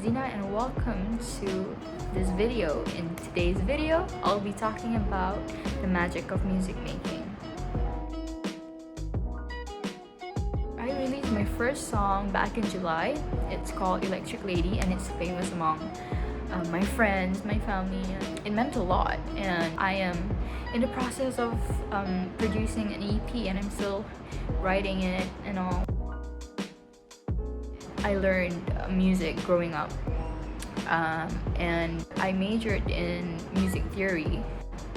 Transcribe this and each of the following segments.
Deena and welcome to this video. In today's video, I'll be talking about the magic of music making. I released my first song back in July. It's called Electric Lady and it's famous among my friends, my family. It meant a lot, and I am in the process of producing an EP and I'm still writing it and all. I learned music growing up and I majored in music theory,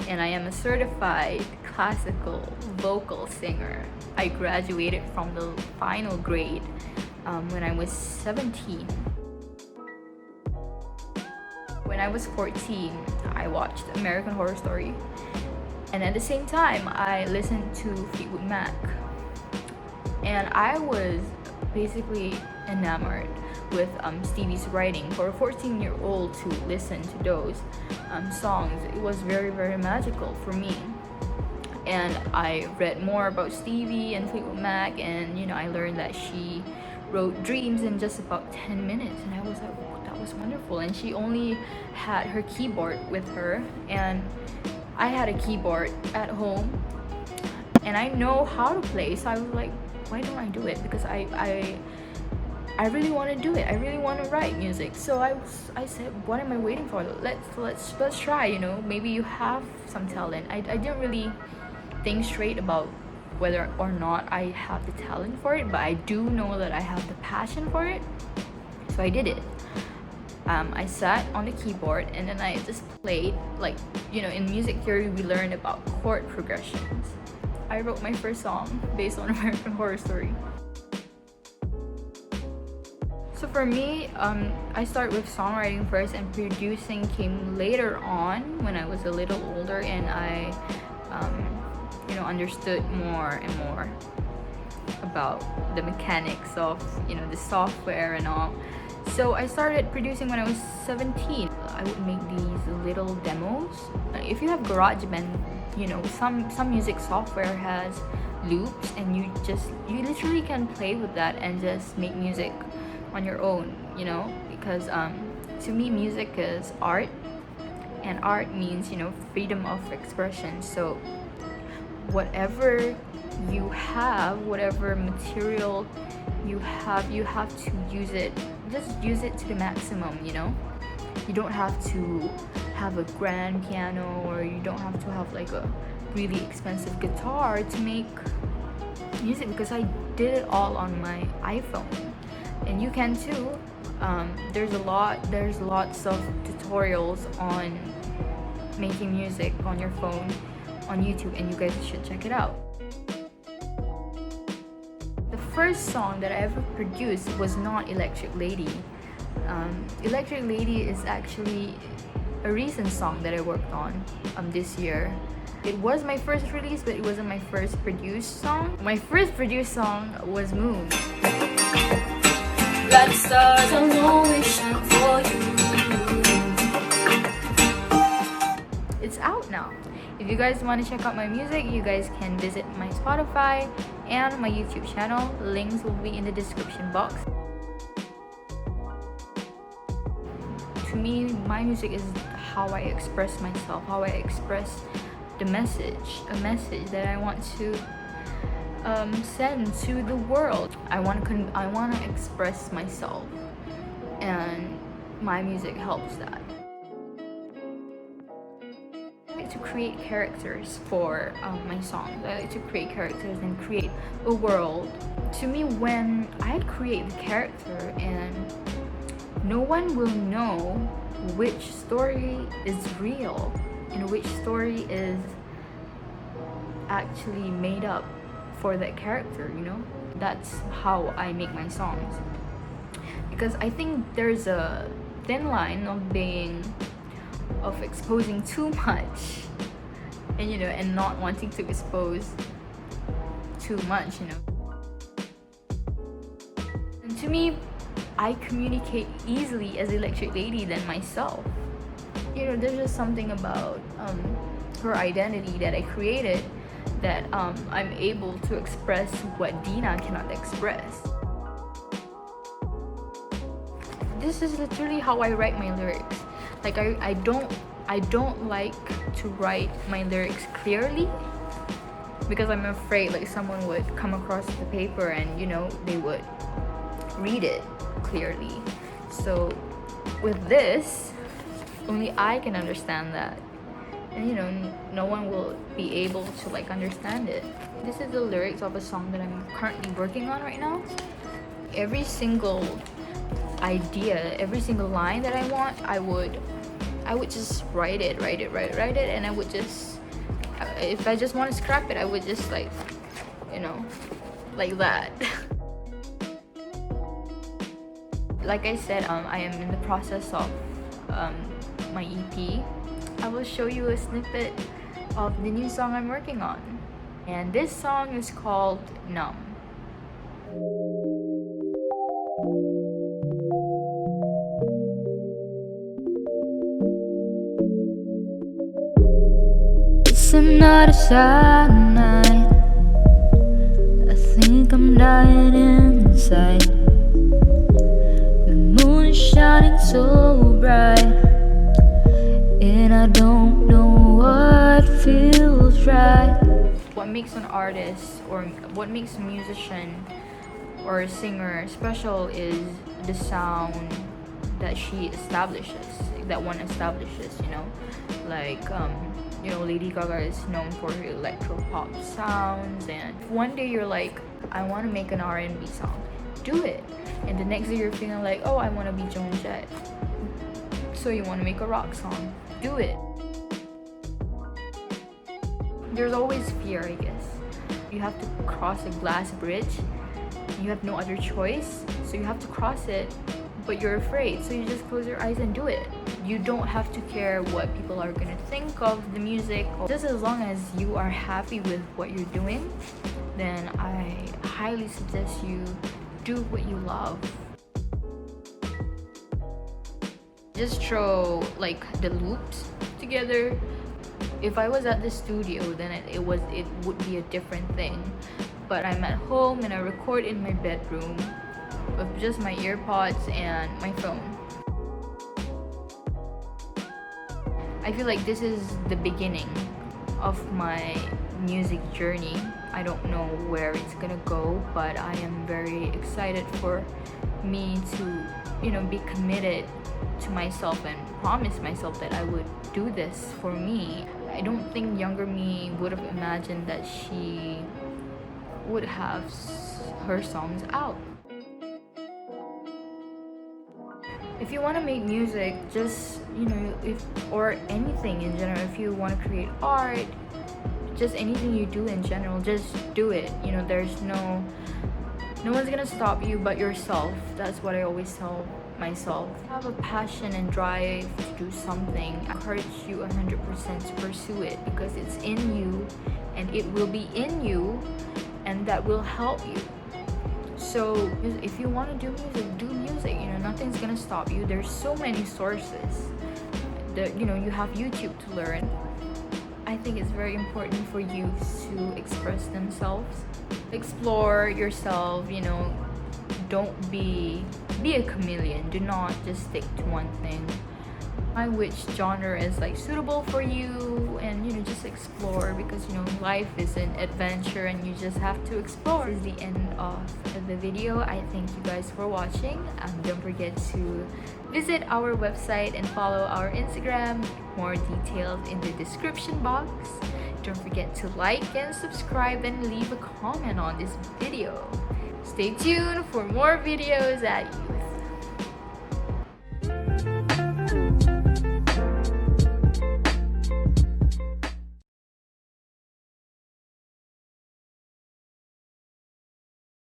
and I am a certified classical vocal singer. I graduated from the final grade when I was 17. When I was 14, I watched American Horror Story, and at the same time I listened to Fleetwood Mac, and I was basically enamored with Stevie's writing. For a 14-year-old to listen to those songs, it was very, very magical for me. And I read more about Stevie and Fleetwood Mac, and I learned that she wrote Dreams in just about 10 minutes, and I was like, oh, that was wonderful. And she only had her keyboard with her, and I had a keyboard at home and I know how to play, so I was like, why don't I do it? Because I really want to do it. I really want to write music. So I said, what am I waiting for? Let's try. Maybe you have some talent. I didn't really think straight about whether or not I have the talent for it, but I do know that I have the passion for it. So I did it. I sat on the keyboard and then I just played, in music theory we learned about chord progressions. I wrote my first song based on American Horror Story. So for me, I started with songwriting first, and producing came later on when I was a little older and I understood more and more about the mechanics of the software and all. So I started producing when I was 17. I would make these little demos. If you have GarageBand, some music software has loops, and you literally can play with that and just make music on your own, because to me music is art, and art means freedom of expression. So whatever you have, whatever material you have to use it. Just use it to the maximum. You don't have to have a grand piano, or you don't have to have like a really expensive guitar to make music, because I did it all on my iPhone, and you can too. There's lots of tutorials on making music on your phone on YouTube, and you guys should check it out. The first song that I ever produced was not Electric Lady. Electric Lady is actually a recent song that I worked on this year. It was my first release, but it wasn't my first produced song. My first produced song was Moon. Like stars, I'll always shine for you. It's out now. If you guys want to check out my music, you guys can visit my Spotify and my YouTube channel. Links will be in the description box. To me, my music is how I express myself, how I express the message, a message that I want to send to the world. I want to express myself, and my music helps that. I like to create characters for my songs. I like to create characters and create a world. To me, when I create the character and no one will know which story is real and which story is actually made up for that character, that's how I make my songs. Because I think there's a thin line of exposing too much and not wanting to expose too much. And to me, I communicate easily as Electric Lady than myself. There's just something about her identity that I created that I'm able to express what Deena cannot express. this is literally how I write my lyrics. Like I don't like to write my lyrics clearly, because I'm afraid like someone would come across the paper and, you know, they would read it clearly. So with this, only I can understand that, and you know, no one will be able to like understand it. This is the lyrics of a song that I'm currently working on right now. Every single idea, every single line that I want, I would just write it, and I would just, if I just want to scrap it, I would just like, you know, like that. Like I said, I am in the process of my EP. I will show you a snippet of the new song I'm working on, and this song is called Numb. It's another sad night. I think I'm dying inside. The moon is shining so bright, and I don't know what feels right. What makes an artist, or what makes a musician or a singer special, is the sound that she establishes, that one establishes, you know. Like you know, Lady Gaga is known for her electro pop sounds, and one day you're like, I want to make an R&B song, do it. And the next day you're feeling like, oh, I want to be Joan Jett, so you want to make a rock song, do it. There's always fear, I guess. You have to cross a glass bridge. You have no other choice, so you have to cross it, but you're afraid, so you just close your eyes and do it. You don't have to care what people are gonna think of the music. Just as long as you are happy with what you're doing, then I highly suggest you do what you love. Just throw like the loops together. If I was at the studio, then it would be a different thing. But I'm at home and I record in my bedroom with just my earpods and my phone. I feel like this is the beginning of my music journey. I don't know where it's gonna go, but I am very excited for me to, you know, be committed to myself and promise myself that I would do this for me. I don't think younger me would have imagined that she would have her songs out. If you want to make music, just, you know, or anything in general, if you want to create art, just anything you do in general, just do it. You know, there's no one's gonna stop you but yourself. That's what I always tell myself. Have a passion and drive to do something. I encourage you 100% to pursue it, because it's in you and it will be in you, and that will help you. So if you want to do music, do music. You know, nothing's gonna stop you. There's so many sources that, you know, you have YouTube to learn. I think it's very important for youth to express themselves, explore yourself. You know, don't be a chameleon. Do not just stick to one thing. Find which genre is like suitable for you, and, you know, just explore, because, you know, life is an adventure and you just have to explore. This is the end of the video. I thank you guys for watching. Don't forget to visit our website and follow our Instagram. More details in the description box. Don't forget to like and subscribe and leave a comment on this video. Stay tuned for more videos at you.